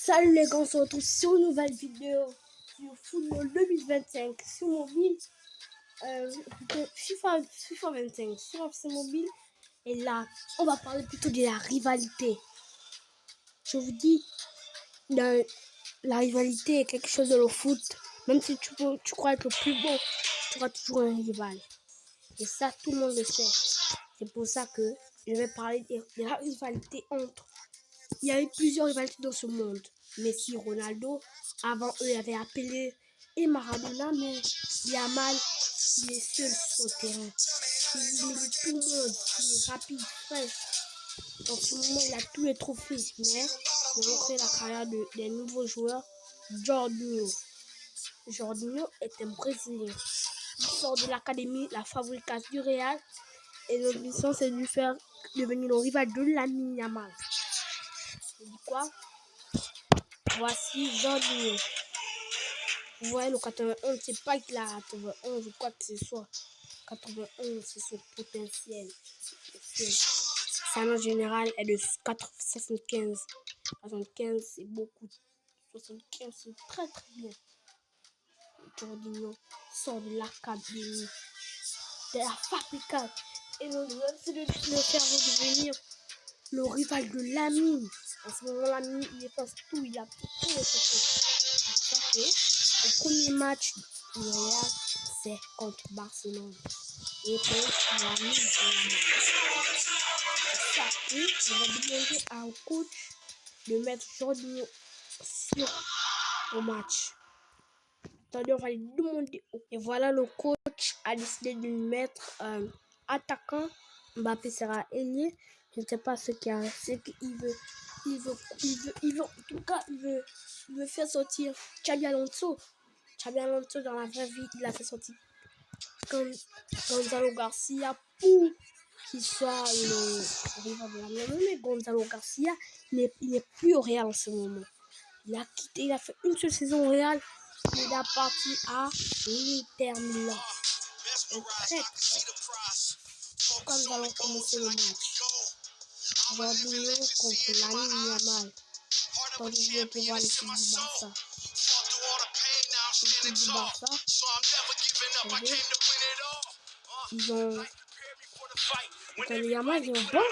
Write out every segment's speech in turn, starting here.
Salut les gars, on se retrouve sur une nouvelle vidéo sur football 2025 sur mobile, plutôt FIFA 25 sur FC mobile. Et là, on va parler plutôt de la rivalité. Je vous dis, la rivalité est quelque chose de le foot. Même si tu crois être le plus beau, tu auras toujours un rival. Et ça, tout le monde le sait. C'est pour ça que je vais parler de la rivalité entre... Il y a eu plusieurs rivalités dans ce monde. Messi, Ronaldo, avant eux, il y avait Pelé et Maradona, mais Yamal, il est seul sur le terrain. Il élimine tout le monde, il est rapide, fraîche. En ce moment, il a tous les trophées, mais il a montré la carrière des nouveaux joueurs. Jorginho. Jorginho est un Brésilien. Il sort de l'académie, la Fábricas du Real, et notre mission, c'est de lui faire devenir le rival de Lamine Yamal. Je dis quoi? Voici Jorginho. Vous voyez le 91, c'est pas qu'il a 91 ou quoi que ce soit. 91, c'est son potentiel. Sa note générale est de 75. 75, c'est beaucoup. 75, c'est très très bien. Jorginho sort de l'académie, de la Fábricas. Et c'est de le faire devenir le rival de Lamine. En ce moment, Lamine, il efface tout, il a tout effacé. Le premier match du Real, c'est contre Barcelone. Et contre Lamine. C'est ça que je vais demander au coach de mettre Jorginho sur le match. Attendez, on va lui demander. Et voilà, le coach a décidé de lui mettre attaquant. Mbappé sera ailier. Je ne sais pas ce qu'il veut. Il veut, en tout cas, il veut faire sortir Xabi Alonso. Xabi Alonso, dans la vraie vie, il a fait sortir Gonzalo Garcia pour qu'il soit le rival de la même. Mais Gonzalo Garcia, il n'est plus au Real en ce moment. Il a quitté, il a fait une seule saison au Real. Il est parti à l'Inter Milan. Un traître. Quand nous allons commencer le match, Jorginho contre Lamine Yamal. Tandis que je vais pouvoir l'équipe du Barça. L'équipe du Barça, ils ont... Attendez, Yamal, ils ont bon.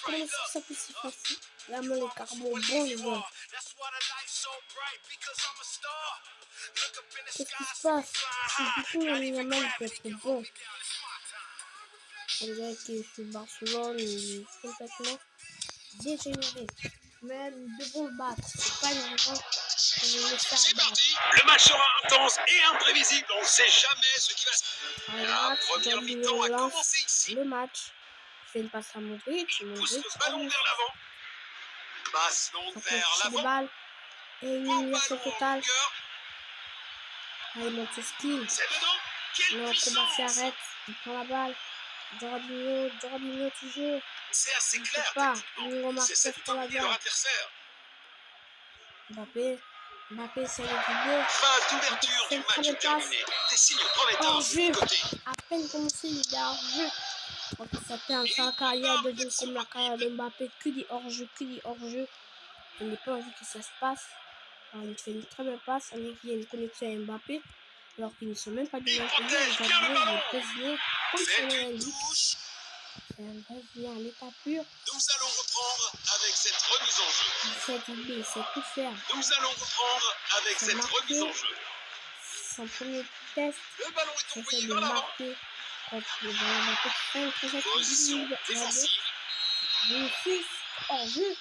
Comment est-ce que ça peut si facile? Yamal est carrément bon, les gars. Qu'est-ce qui se passe? Du coup, Yamal peut être bon. On dirait que sur Barcelone, il est complètement dégénéré. Mais nous devons le battre. C'est pas une raison. C'est parti. Le match sera intense et imprévisible. On ne sait jamais ce qui va se passer. La première mi-temps a commencé ici. Le match. Il fait une passe à Modric. Pousse le ballon vers l'avant. Passe longue vers l'avant. Et une élimination totale. Il monte ses skills. C'est dedans. Quelle puissance. Le combat s'arrête. Il prend la balle. Jorginho toujours. C'est assez clair. C'est cette autorité de leur adversaire. Mbappé, c'est le vidéo. Fin d'ouverture du match terminé. Des signes prometteurs du côté. À peine commencé, il est hors-jeu. Donc ça fait en sa carrière de jeu comme la carrière de Mbappé. Que dit hors-jeu. Je n'ai pas envie que ça se passe. Alors, il fait une très belle passe. On dirait qu'il y a une connexion à Mbappé. Alors qu'ils ne sont même pas du même pays. Il est brésilien. Comme son nom l'indique. C'est un Brésilien en état pur. Nous allons reprendre avec cette remise en jeu. Il sait tout faire. Nous allons reprendre avec cette remise en jeu. Son premier test, le ballon est envoyé de vers l'avant. marquer contre le ballon. Position défensive. En jeu.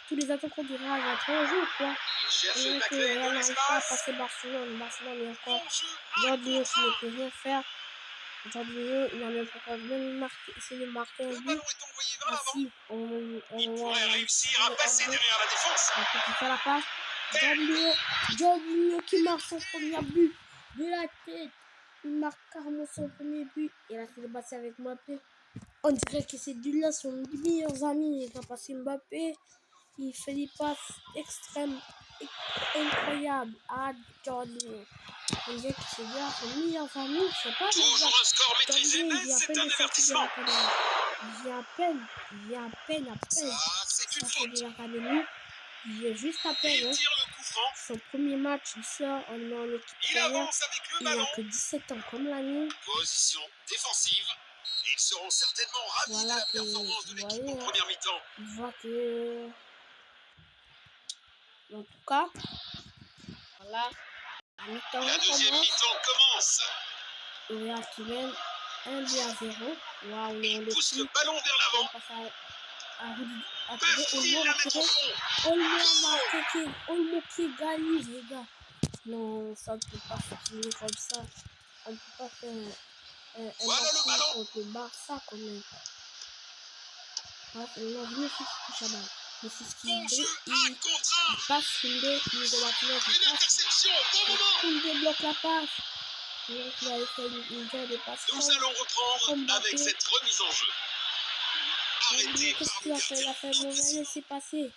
Tous les attaquants du Real vont être en jeu, quoi. Il cherche la que clé de Real n'arrive pas à l'espace. passer Barcelone. Barcelone est encore. Jorginho, il ne peut rien faire. Jorginho, il a même pas essayé de marquer un Le but. ballon est envoyé vers l'avant. Ainsi, Il pourrait réussir à passer derrière la défense. On peut faire la passe. Jorginho qui marque son premier but de la tête. Il marque carrément son premier but. Et là, il est passé avec Mbappé. On dirait que ces deux-là sont les meilleurs amis. Il a passé Mbappé. Il fait des passes extrêmes, incroyables à Jorginho. On dirait que ces deux-là sont les meilleurs amis. Je sais pas. Toujours un score maîtrisé, mais c'est un avertissement. Il vient à peine. Ah, c'est une faute. De l'académie. Il vient juste à Il peine. Hein. tire le coup franc. Son premier match, il sort en équipe Il première. avance avec le Il n'a ballon. que 17 ans comme la mienne. Position défensive. Ils seront certainement ravis Voilà de la que, performance de vous l'équipe voyez, en première mi-temps. il voit que... En tout cas, voilà. La mi-temps La deuxième commence. mi-temps commence. Le Real qui mène 1-0. Waouh, Il pousse le dessus. ballon vers On l'avant. passe à Rudy. Peuvent-ils Olmo la va mettre au tirer. fond? Olmo a marqué. Olmo qui égalise, les gars. Non, ça ne peut pas se finir comme ça. On ne peut pas faire un Voilà le match ballon. contre le Barça quand même. Bref, là, Vinicius touche la balle. Vinicius qui Bon jeu, il 1 contre 1. passe Koundé, Hugo Martinez, il Une passe. interception au bon moment. Koundé bloque la passe. Donc, il avait fait une genre de passe. Nous allons reprendre Mbappé. avec cette remise en jeu. Arrêté Qu'est-ce par qu'il le a fait? Il a fait un mauvais gardien. laisser passer.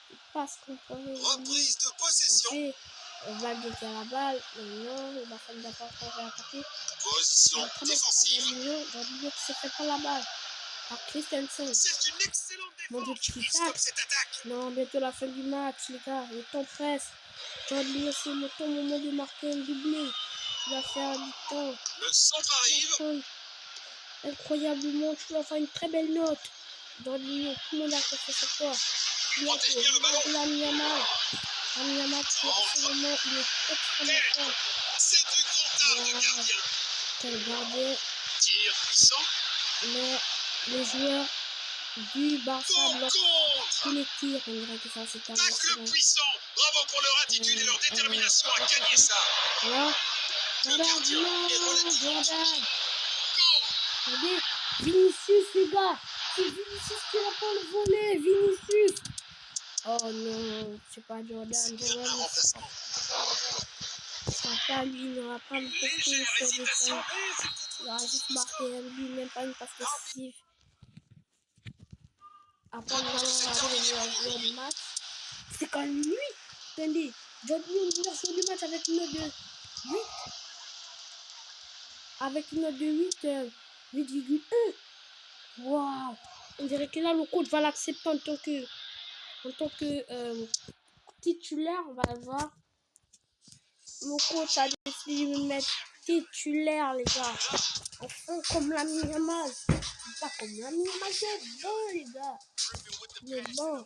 Il passe contre Reprise de possession. Valde qui a la balle. Non, le Barça ne va pas encore réattaquer. Position défensive. Jorginho qui se fait pas la balle. Par Christensen. C'est une excellente Mon Dieu, défense. qui Il tape. stoppe cette attaque. Non, bientôt la fin du match, les gars. Le temps presse. Jorginho, c'est le temps moment de marquer un doublé. Il va faire du temps. Le centre arrive. Incroyablement, tu vas faire une très belle note. Jorginho, tout le monde a confiance sur toi. Protège bien le ballon. Lamine Yamal. Lamine Yamal, qui en ce moment, il est extrêmement fort. C'est du grand art de gardien. Quel gardien. Tir puissant. Mais les joueurs du Barça Bon bloquent contre. tous les tirs. On dirait que ça, c'est un Tacle puissant. Bravo pour leur attitude et leur détermination à gagner ça. Voilà. Le gardien est relativement Jordan. Go. Regardez, Vinicius, les gars. C'est Vinicius qui va pas le voler. Vinicius. Oh non, c'est pas Jordan. C'est bien un remplacement. Pas lui, il n'aura pas le Légère contrôle sur hésitation. le temps. Il aura juste marqué un but, même pas une passe décisive. Après, nous allons regarder les meilleurs joueurs du match. C'est quand même lui. Attendez, Jorginho, le meilleur joueur du match avec une note de 8. Avec une note de 8,1. Waouh. On dirait que là, le coach va l'accepter en tant que titulaire. On va le voir. Le coach a décidé de me mettre titulaire, les gars. Enfin, comme la Yamal. Pas comme la Yamal, c'est bon, les gars. Mais bon.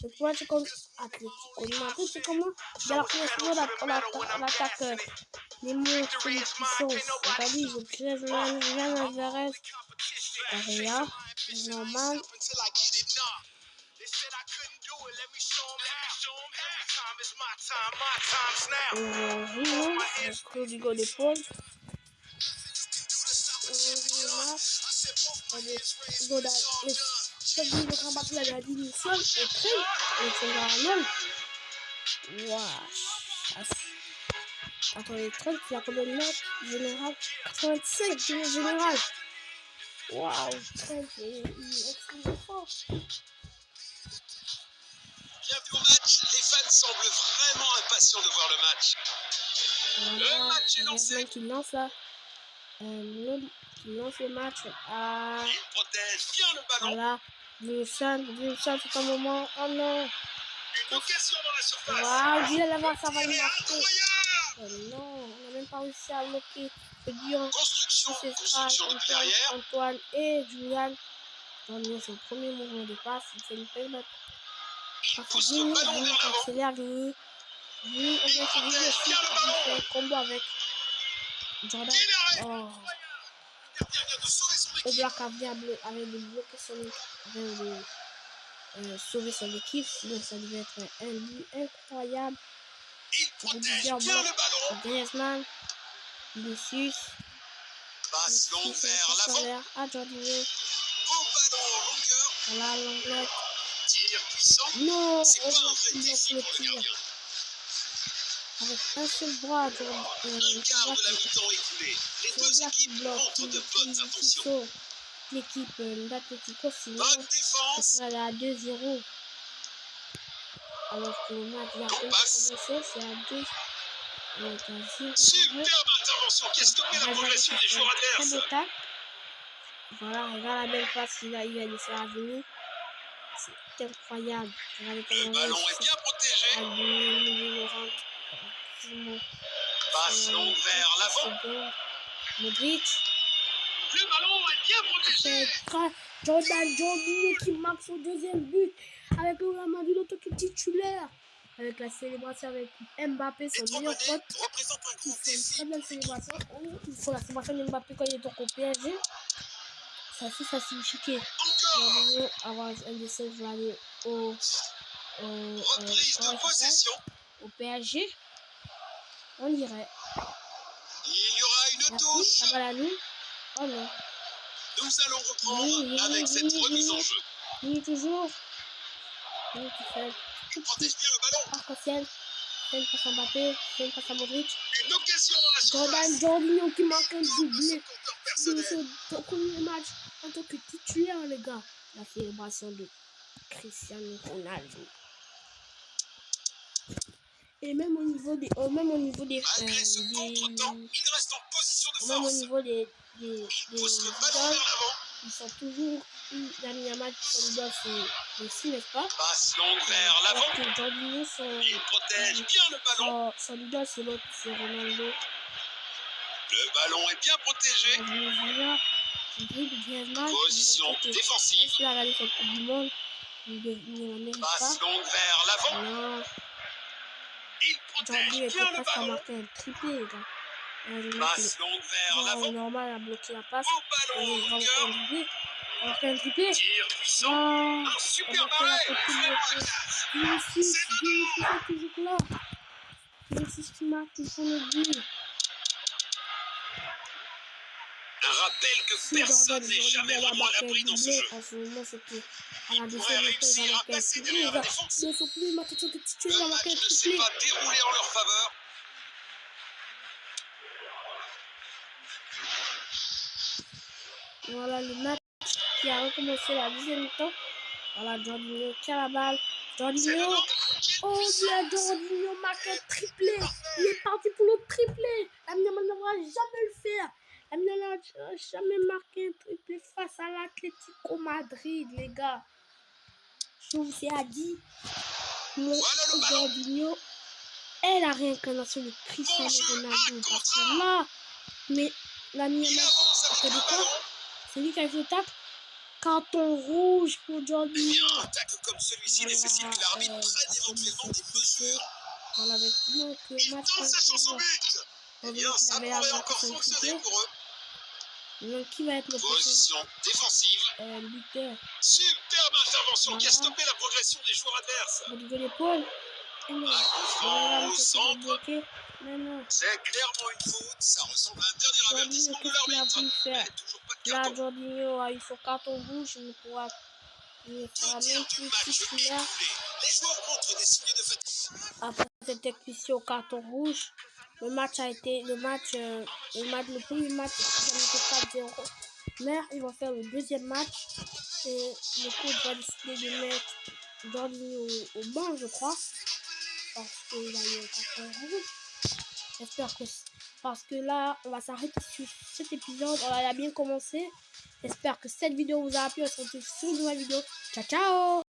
Donc, moi, c'est comme Atlético de Madrid, c'est comment? Dès la première seconde, on attaque les monstres, les puissances. C'est-à-dire, Julian Alvarez, Correa, normal. Rodrigo de Paul. Le grand battu la gradie initiale est très Arnold. Waouh. Attendez, 30, il a combien de notes général? 85 général. Waouh, 30, il est extrêmement fort. Bienvenue au match. Les fans semblent vraiment impatients de voir le match. Voilà, Le match est lancé. qui lance là. Qui lance le match. Il protège bien le ballon. Voilà. Vincent, c'est un moment. Oh non. Une occasion dans la surface. Waouh, Julien Lavard, ça va Il lui est marquer. incroyable. Oh non, on n'a même pas réussi à bloquer. Le Dion, Construction depuis l'arrière. Antoine et Julian. C'est le premier mouvement de passe. Il fait une belle note. Il pousse le ballon vers l'avant. Accélère, Vini. Vini, on vient de bien le ballon. un combo avec Jordan. Oh. Le gardien vient de sauver son équipe. Oblak avait bloqué sauver son équipe, sinon ça devait être un but incroyable. Il protège bien le ballon. Griezmann, Vinicius, Passe longue vers l'avant. à Jorginho. Au ballon en longueur. Voilà l'anglais. Tir puissant. Non, C'est pas un Oblak vrai qui défi bloque pour le le tir. gardien. Avec un seul bras, Un quart de la mi-temps écoulé. Les deux équipes montrent de bonnes intentions. L'équipe d'Atlético, sinon Bonne défense. ça serait à 2-0. Alors que le match vient de commencer, c'est à 2. On est à 0. Superbe intervention qui a stoppé la progression des joueurs Très beau adverses. tacle. Voilà, regarde la belle passe qu'il a eu à laisser à venir. C'est incroyable. Regardez Le comment ballon il est bien protégé. Passe longue vers l'avant. Modric. Le ballon est bien protégé. Jordan qui marque son deuxième but avec le Real Madrid, l'autre qui est titulaire. Avec la célébration avec Mbappé, son meilleur pote. Représente un Ils gros font une défi. très belle célébration. Ils font la célébration de Mbappé quand il est au PSG. Ça signifie que Encore. avoir un de ces va aller Reprise de possession. au PSG. On dirait. Il y aura une Merci. touche. La balle à nous. Oh non. Nous allons reprendre avec cette remise en jeu. Oui, toujours. Oui, qui fait. Il protège bien le ballon. Arc-en-ciel. C'est une passe à Mbappé. C'est une passe à Modric. Une occasion dans la surface. Jordan qui marque un Double doublé. son compteur personnel. Son premier match en tant que titulaire, les gars. La célébration de Cristiano Ronaldo. Et même au niveau des Malgré ce contre-temps, il reste en position de même au force. niveau des Il pousse le ballon vers l'avant. ils sont toujours Dani Yamal son idole, c'est Messi, n'est-ce pas? Passe longue vers Alors l'avant. que Jorginho, Il protège bien le ballon. son idole, c'est l'autre, c'est Ronaldo. Le ballon est bien protégé. Position défensive. Il a regardé cette Coupe du Monde. Il ne mérite pas. Passe longue vers l'avant. Non. Il protège Jorginho était bien le presque à ballon. marquer un triplé, les gars. Passe longue vers l'avant. Normal à bloquer la passe. Au ballon en longueur. On va faire un triplé. Tir puissant. Non. Un super arrêt. Vraiment la classe. Vinicius est toujours là. Vinicius qui marque toujours le but. Un rappel que personne n'est jamais vraiment à l'abri dans ce jeu. En ce moment, c'était à Il la pourrait réussir à passer derrière la défense. Ils ne sont plus maintenant que titulaire, Le il a marqué match un ne s'est triplé. pas déroulé en leur faveur. Voilà le match qui a recommencé la deuxième mi-temps. Voilà Jorginho qui a la balle. C'est Jorginho. dedans. Oh bien, Jorginho marque un triplé. Il est parti pour le triplé. Lamine Yamal n'aura jamais le faire. Lamine Yamal n'a jamais marqué un triplé face à l'Atlético Madrid, les gars. Je vous ai dit, mon Voilà le ballon. Jorginho est la réincarnation de Cristiano Bon jeu, Ronaldo. un Parce contre que un. là, mais Lamine Il Yamal, avance après avec de le quoi? ballon. C'est lui qui a fait le tacle. Carton rouge pour Eh Jorginho. bien, un tacle comme celui-ci nécessite que l'arbitre prenne éventuellement des mesures. Voilà, avec donc le Il match tente sa chance au but. Eh bien, ça pourrait encore fonctionner pour eux. Donc, qui va être le prochain Position défensive. buteur? Superbe intervention qui a Voilà. stoppé la progression des joueurs adverses. Au niveau de l'épaule. Et non. Un coup franc au centre. Bloqué. Mais non. C'est clairement une faute. Ça ressemble à un dernier Jorginho, avertissement de qu'est-ce qu'il a l'arbitre. voulu faire? Mais toujours pas de Là, carton. Jorginho a eu son carton rouge. Il ne pourra Deux même tiers du plus match titulaire. écoulé. Les joueurs montrent des signes de fatigue. Après cette expulsion au carton rouge, le premier match était 4-0. Mais ils vont faire le deuxième match et le coach va décider de mettre Jorginho au banc, je crois, parce qu'il a eu un carton rouge. J'espère que parce que là, on va s'arrêter sur cet épisode. On a bien commencé. J'espère que cette vidéo vous a plu. On se retrouve sur une nouvelle vidéo. Ciao, ciao!